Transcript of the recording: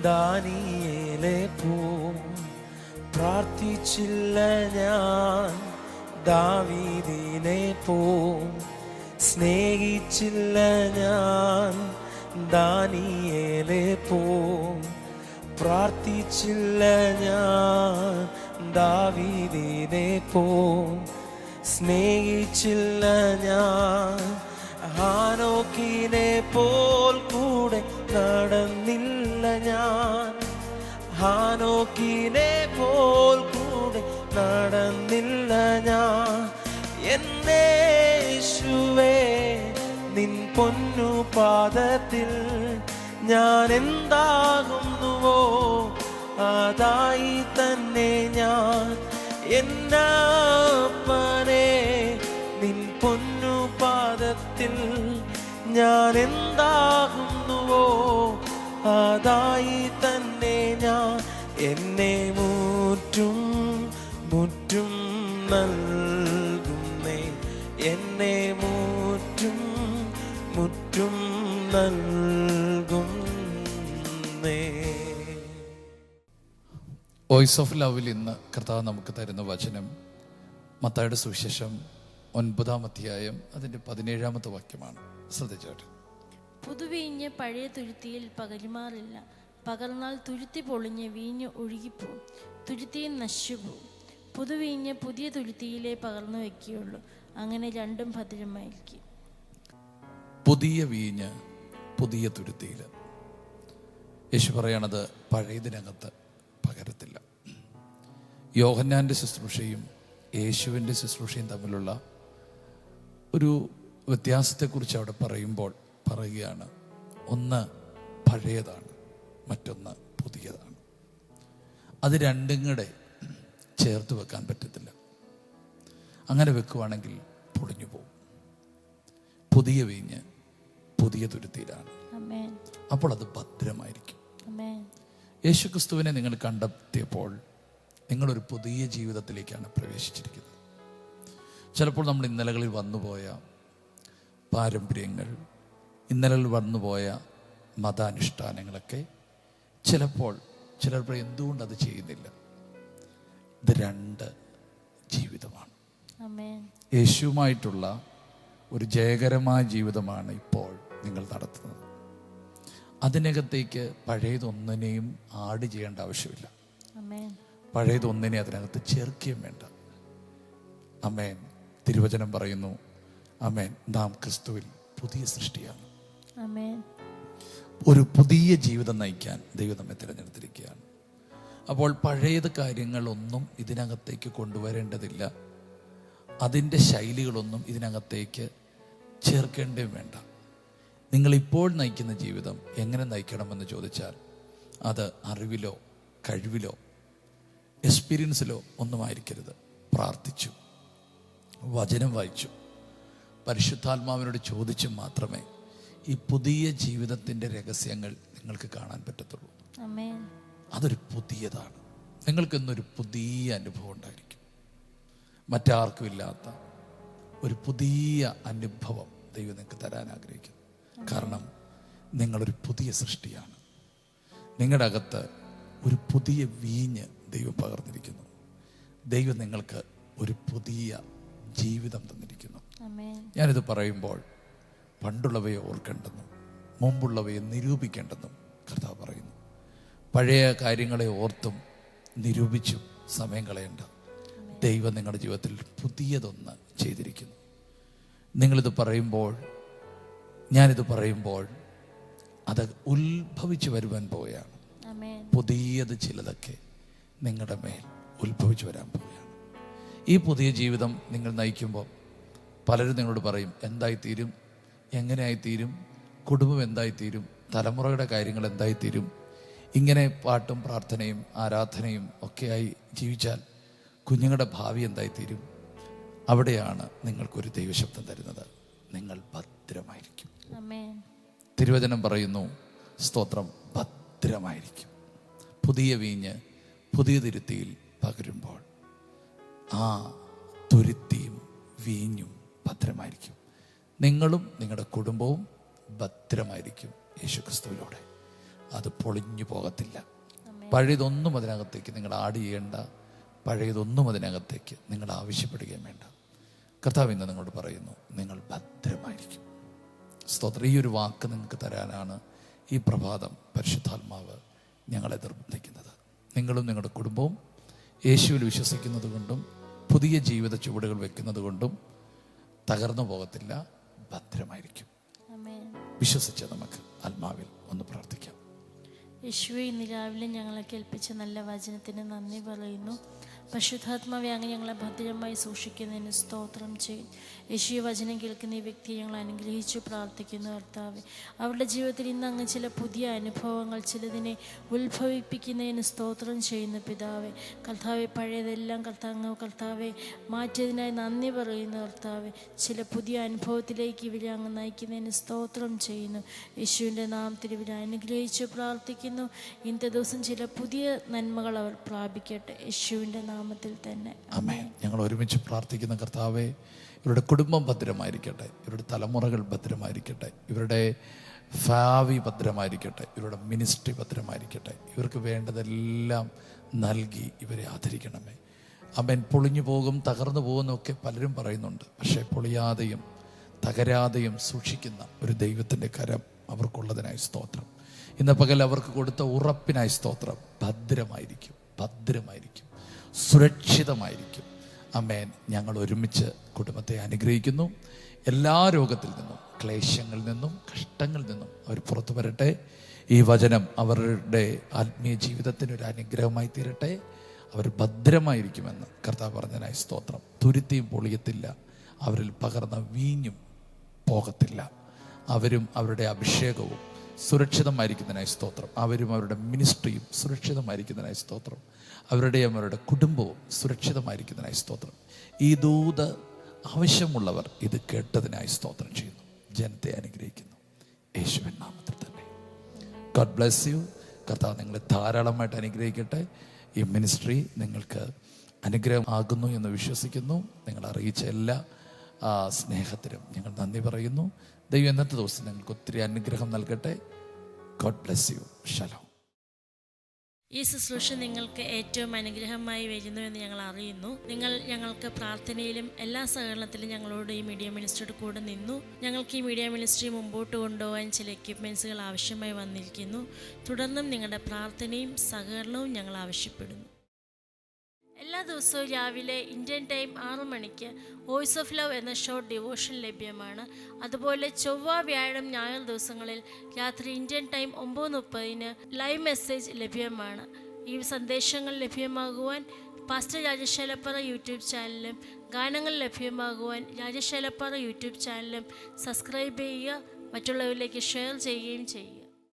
ദാനിയേലെ പോം പ്രാർത്ഥിച്ചില്ല ഞാൻ, ദാവീദിനെ പോം സ്നേഹിച്ചില്ല ഞാൻ, ദാനിയേലെ പോം പ്രാർത്ഥിച്ചില്ല ഞാൻ, ദാവീദിനെ പോം സ്നേഹിച്ചില്ല ഞാൻ. ഹാനോക്കിനെ പോൽ കൂടെ നടന്നില്ല ഞാൻ, ഹാനോക്കിനെ പോൽ കൂടെ നടന്നില്ല ഞാൻ. എന്നേശുവേ നിൻ പൊന്നു പാദത്തിൽ ഞാൻ എന്താകുന്നുവോ അതായി തന്നെ ഞാൻ. എന്നപ്പനെ നിൻ പൊന്നു പാദത്തിൽ ഞാൻ എന്താകുന്നുവോ അതായി തന്നെ ഞാൻ. എന്നെ മുറ്റും മുറ്റും നൽകുന്നേ, എന്നെ മുറ്റും മുറ്റും നൽകുന്നേ. വോയിസ് ഓഫ് ലവിൽ ഇന്ന് കർത്താവ് നമുക്ക് തരുന്ന വചനം മത്തായിയുടെ സുവിശേഷം 9-ാം അധ്യായം അതിൻ്റെ 17-ാമത്തെ വാക്യമാണ്. ശ്രദ്ധിച്ചോട്ടെ. പുതുവീഞ്ഞ് പഴയ തുരുത്തിയിൽ പകരുമാറില്ല, പകർന്നാൽ തുരുത്തി പൊളിഞ്ഞ് വീഞ്ഞ് ഒഴുകിപ്പോവും, തുരുത്തിയും നശിച്ചുപോവും. പുതുവീഞ്ഞ് പുതിയ തുരുത്തിയിലേ പകർന്നു വെക്കുകയുള്ളൂ, അങ്ങനെ രണ്ടും ഭദ്രമായിരിക്കും. പുതിയ വീഞ്ഞ് പുതിയ തുരുത്തിയിൽ. യേശു പറയണത് പഴയതിനകത്ത് പകരത്തില്ല. യോഹന്നാൻ്റെ ശുശ്രൂഷയും യേശുവിൻ്റെ ശുശ്രൂഷയും തമ്മിലുള്ള ഒരു വ്യത്യാസത്തെക്കുറിച്ച് അവിടെ പറയുമ്പോൾ പറയുകയാണ്, ഒന്ന് പഴയതാണ്, മറ്റൊന്ന് പുതിയതാണ്. അത് രണ്ടും കൂടെ ചേർത്ത് വെക്കാൻ പറ്റത്തില്ല. അങ്ങനെ വെക്കുവാണെങ്കിൽ പൊളിഞ്ഞു പോകും. പുതിയ വീഞ്ഞ് പുതിയ തുരുത്തിയിലാണ്, അപ്പോൾ അത് ഭദ്രമായിരിക്കും. യേശുക്രിസ്തുവിനെ നിങ്ങൾ കണ്ടെത്തിയപ്പോൾ നിങ്ങളൊരു പുതിയ ജീവിതത്തിലേക്കാണ് പ്രവേശിച്ചിരിക്കുന്നത്. ചിലപ്പോൾ നമ്മൾ ഇന്നലകളിൽ വന്നുപോയ പാരമ്പര്യങ്ങൾ, ഇന്നലകളിൽ വന്നുപോയ മതാനുഷ്ഠാനങ്ങളൊക്കെ ചിലപ്പോൾ ചിലർ എന്തുകൊണ്ടത് ചെയ്യുന്നില്ല. ഇത് രണ്ട് ജീവിതമാണ്. യേശുവുമായിട്ടുള്ള ഒരു ജയകരമായ ജീവിതമാണ് ഇപ്പോൾ നിങ്ങൾ നടത്തുന്നത്. അതിനകത്തേക്ക് പഴയതൊന്നിനെയും ആഡ് ചെയ്യേണ്ട ആവശ്യമില്ല. പഴയതൊന്നിനെ അതിനകത്ത് ചേർക്കുകയും വേണ്ട. അമേൻ. തിരുവചനം പറയുന്നു, അമേൻ, നാം ക്രിസ്തുവിൽ പുതിയ സൃഷ്ടിയാണ്. ഒരു പുതിയ ജീവിതം നയിക്കാൻ ദൈവം നമ്മെ തിരഞ്ഞെടുത്തിരിക്കുകയാണ്. അപ്പോൾ പഴയത് കാര്യങ്ങളൊന്നും ഇതിനകത്തേക്ക് കൊണ്ടുവരേണ്ടതില്ല. അതിൻ്റെ ശൈലികളൊന്നും ഇതിനകത്തേക്ക് ചേർക്കേണ്ടതും വേണ്ട. നിങ്ങളിപ്പോൾ നയിക്കുന്ന ജീവിതം എങ്ങനെ നയിക്കണമെന്ന് ചോദിച്ചാൽ അത് അറിവിലോ കഴിവിലോ എക്സ്പീരിയൻസിലോ ഒന്നുമായിരിക്കരുത്. പ്രാർത്ഥിച്ചു, വചനം വായിച്ചു, പരിശുദ്ധാത്മാവിനോട് ചോദിച്ചും മാത്രമേ ഈ പുതിയ ജീവിതത്തിൻ്റെ രഹസ്യങ്ങൾ നിങ്ങൾക്ക് കാണാൻ പറ്റത്തുള്ളൂ. അതൊരു പുതിയതാണ്. നിങ്ങൾക്കിന്നൊരു പുതിയ അനുഭവം ഉണ്ടായിരിക്കും. മറ്റാർക്കും ഇല്ലാത്ത ഒരു പുതിയ അനുഭവം ദൈവം നിങ്ങൾക്ക് തരാൻ ആഗ്രഹിക്കുന്നു. കാരണം നിങ്ങളൊരു പുതിയ സൃഷ്ടിയാണ്. നിങ്ങളുടെ അകത്ത് ഒരു പുതിയ വീഞ്ഞ് ദൈവം പകർന്നിരിക്കുന്നു. ദൈവം നിങ്ങൾക്ക് ഒരു പുതിയ ജീവിതം തന്നിരിക്കുന്നു. ഞാനിത് പറയുമ്പോൾ പണ്ടുള്ളവയെ ഓർക്കേണ്ടെന്നും മുമ്പുള്ളവയെ നിരൂപിക്കേണ്ടെന്നും കർത്താവ് പറയുന്നു. പഴയ കാര്യങ്ങളെ ഓർത്തും നിരൂപിച്ചും സമയം കളയേണ്ട. ദൈവം നിങ്ങളുടെ ജീവിതത്തിൽ പുതിയതൊന്ന് ചെയ്തിരിക്കുന്നു. നിങ്ങളിത് പറയുമ്പോൾ, ഞാനിത് പറയുമ്പോൾ അത് ഉത്ഭവിച്ചു വരുവാൻ പോവുകയാണ്. പുതിയത് ചിലതൊക്കെ നിങ്ങളുടെ മേൽ ഉത്ഭവിച്ചു വരാൻ പോവുകയാണ്. ഈ പുതിയ ജീവിതം നിങ്ങൾ നയിക്കുമ്പോൾ പലരും നിങ്ങളോട് പറയും, എന്തായിത്തീരും, എങ്ങനെയായിത്തീരും, കുടുംബം എന്തായിത്തീരും, തലമുറയുടെ കാര്യങ്ങൾ എന്തായിത്തീരും. ഇങ്ങനെ പാട്ടും പ്രാർത്ഥനയും ആരാധനയും ഒക്കെയായി ജീവിച്ചാൽ കുഞ്ഞുങ്ങളുടെ ഭാവി എന്തായിത്തീരും. അവിടെയാണ് നിങ്ങൾക്കൊരു ദൈവശബ്ദം തരുന്നത്, നിങ്ങൾ ഭദ്രമായിരിക്കും. തിരുവചനം പറയുന്നു, സ്തോത്രം, ഭദ്രമായിരിക്കും. പുതിയ വീഞ്ഞ് പുതിയ തുരുത്തിയിൽ പകരുമ്പോൾ ആ തുരുത്തിയും വീഞ്ഞും ഭദ്രമായിരിക്കും. നിങ്ങളും നിങ്ങളുടെ കുടുംബവും ഭദ്രമായിരിക്കും യേശുക്രിസ്തുവിലൂടെ. അത് പൊളിഞ്ഞു പോകത്തില്ല. പഴയതൊന്നും അതിനകത്തേക്ക് നിങ്ങൾ ആഡ് ചെയ്യേണ്ട, പഴയതൊന്നും അതിനകത്തേക്ക് നിങ്ങൾ ആവശ്യപ്പെടുകയും വേണ്ട. കർത്താവ് ഇന്ന് നിങ്ങളോട് പറയുന്നു, നിങ്ങൾ ഭദ്രമായിരിക്കും. സ്തോത്രം. ഈ ഒരു വാക്ക് നിങ്ങൾക്ക് തരാനാണ് ഈ പ്രഭാതം പരിശുദ്ധാത്മാവ് ഞങ്ങളെ നിർബന്ധിക്കുന്നത്. നിങ്ങളും നിങ്ങളുടെ കുടുംബവും യേശുവിൽ വിശ്വസിക്കുന്നത് കൊണ്ടും പുതിയ ജീവിത ചുവടുകൾ വെക്കുന്നത് കൊണ്ടും തകർന്നു പോകത്തില്ല, ഭദ്രമായിരിക്കും. വിശ്വസിച്ച് നമുക്ക് ആത്മാവിൽ ഒന്ന് പ്രാർത്ഥിക്കാം. യേശുവേ, ഇന്ന് രാവിലെ ഞങ്ങളെ കേൾപ്പിച്ച നല്ല വചനത്തിന് നന്ദി പറയുന്നു. പരിശുദ്ധാത്മാവെ, അങ്ങ് ഞങ്ങളെ ഭദ്രമായി സൂക്ഷിക്കുന്നതിന് സ്തോത്രം ചെയ്യും. യേശുവെ, വചനം കേൾക്കുന്ന ഈ വ്യക്തിയെ ഞങ്ങൾ അനുഗ്രഹിച്ചു പ്രാർത്ഥിക്കുന്നു. കർത്താവെ, അവരുടെ ജീവിതത്തിൽ ഇന്ന് അങ്ങ് ചില പുതിയ അനുഭവങ്ങൾ ചിലതിനെ ഉത്ഭവിപ്പിക്കുന്നതിന് സ്തോത്രം ചെയ്യുന്നു. പിതാവെ, കർത്താവെ, പഴയതെല്ലാം കർത്താവെ മാറ്റിയതിനായി നന്ദി പറയുന്നു. കർത്താവെ, ചില പുതിയ അനുഭവത്തിലേക്ക് ഇവരെ അങ്ങ് നയിക്കുന്നതിന് സ്തോത്രം ചെയ്യുന്നു. യേശുവിൻ്റെ നാമത്തിൽ ഇവരെ അനുഗ്രഹിച്ചു പ്രാർത്ഥിക്കുന്നു. ഇന്നത്തെ ദിവസം ചില പുതിയ നന്മകൾ അവർ പ്രാപിക്കട്ടെ, യേശുവിൻ്റെ നാമത്തിൽ തന്നെ. ആമേൻ. ഞങ്ങൾ ഒരുമിച്ച് പ്രാർത്ഥിക്കുന്ന കർത്താവേ, ഇവരുടെ കുടുംബം ഭദ്രമായിരിക്കട്ടെ, ഇവരുടെ തലമുറകൾ ഭദ്രമായിരിക്കട്ടെ, ഇവരുടെ ഭാവി ഭദ്രമായിരിക്കട്ടെ, ഇവരുടെ മിനിസ്ട്രി ഭദ്രമായിരിക്കട്ടെ. ഇവർക്ക് വേണ്ടതെല്ലാം നൽകി ഇവരെ ആദരിക്കണമേ. ആമേൻ. പൊളിഞ്ഞു പോകും, തകർന്നു പോകുന്നൊക്കെ പലരും പറയുന്നുണ്ട്. പക്ഷേ പൊളിയാതെയും തകരാതെയും സൂക്ഷിക്കുന്ന ഒരു ദൈവത്തിൻ്റെ കരം അവർക്കുള്ളതിനായി സ്തോത്രം. ഇന്ന് പകൽ അവർക്ക് കൊടുത്ത ഉറപ്പിനായി സ്തോത്രം. ഭദ്രമായിരിക്കും, ഭദ്രമായിരിക്കും, സുരക്ഷിതമായിരിക്കും. ആമേൻ. ഞങ്ങൾ ഒരുമിച്ച് കുടുംബത്തെ അനുഗ്രഹിക്കുന്നു. എല്ലാ രോഗത്തിൽ നിന്നും, ക്ലേശങ്ങളിൽ നിന്നും, കഷ്ടങ്ങളിൽ നിന്നും അവർ പുറത്തു വരട്ടെ. ഈ വചനം അവരുടെ ആത്മീയ ജീവിതത്തിന് ഒരു അനുഗ്രഹമായി തീരട്ടെ. അവർ ഭദ്രമായിരിക്കുമെന്ന് കർത്താവ് പറഞ്ഞതിനായി സ്തോത്രം. തുരുത്തിയും പൊളിയത്തില്ല, അവരിൽ പകർന്ന വീഞ്ഞും പോകത്തില്ല. അവരും അവരുടെ അഭിഷേകവും സുരക്ഷിതമായിരിക്കുന്നതിനായി സ്തോത്രം. അവരും അവരുടെ മിനിസ്ട്രിയും സുരക്ഷിതമായിരിക്കുന്നതിനായി സ്തോത്രം. അവരുടെ കുടുംബവും സുരക്ഷിതമായിരിക്കുന്നതിനായി സ്തോത്രം. ഈ ദൂത് ആവശ്യമുള്ളവർ ഇത് കേട്ടതിനായി സ്തോത്രം ചെയ്യുന്നു. ജനത്തെ അനുഗ്രഹിക്കുന്നു യേശുവിൻ നാമത്തിൽ തന്നെ. God bless you. കർത്താവ് നിങ്ങളെ ധാരാളമായിട്ട് അനുഗ്രഹിക്കട്ടെ. ഈ മിനിസ്ട്രി നിങ്ങൾക്ക് അനുഗ്രഹം ആകുന്നു എന്ന് വിശ്വസിക്കുന്നു. നിങ്ങൾ അറിയിച്ച എല്ലാ സ്നേഹത്തിനും ഞങ്ങൾ നന്ദി പറയുന്നു. ദൈവം ഇന്നത്തെ ദിവസം നിങ്ങൾക്ക് ഒത്തിരി അനുഗ്രഹം നൽകട്ടെ. God bless you. ശലോം. ഈ ശുശ്രൂഷ നിങ്ങൾക്ക് ഏറ്റവും അനുഗ്രഹമായി വരുന്നു എന്ന് ഞങ്ങൾ അറിയുന്നു. നിങ്ങൾ ഞങ്ങൾക്ക് പ്രാർത്ഥനയിലും എല്ലാ സഹകരണത്തിലും ഞങ്ങളോട് ഈ മീഡിയ മിനിസ്ട്രിയുടെ കൂടെ നിന്നു. ഞങ്ങൾക്ക് ഈ മീഡിയ മിനിസ്ട്രി മുമ്പോട്ട് കൊണ്ടുപോകാൻ ചില എക്യുപ്മെൻറ്റ്സുകൾ ആവശ്യമായി വന്നിരിക്കുന്നു. തുടർന്നും നിങ്ങളുടെ പ്രാർത്ഥനയും സഹകരണവും ഞങ്ങൾ ആവശ്യപ്പെടുന്നു. എല്ലാ ദിവസവും രാവിലെ ഇന്ത്യൻ ടൈം 6 മണിക്ക് വോയിസ് ഓഫ് ലവ് എന്ന ഷോർട്ട് ഡിവോഷൻ ലഭ്യമാണ്. അതുപോലെ ചൊവ്വ, വ്യാഴം, ഞായർ ദിവസങ്ങളിൽ രാത്രി ഇന്ത്യൻ ടൈം 9:30 ലൈവ് മെസ്സേജ് ലഭ്യമാണ്. ഈ സന്ദേശങ്ങൾ ലഭ്യമാകുവാൻ പാസ്റ്റർ രാജേഷ് ഏലപ്പാറ യൂട്യൂബ് ചാനലും ഗാനങ്ങൾ ലഭ്യമാകുവാൻ രാജേഷ് ഏലപ്പാറ യൂട്യൂബ് ചാനലും സബ്സ്ക്രൈബ് ചെയ്യുക. മറ്റുള്ളവരിലേക്ക് ഷെയർ ചെയ്യുകയും ചെയ്യുക.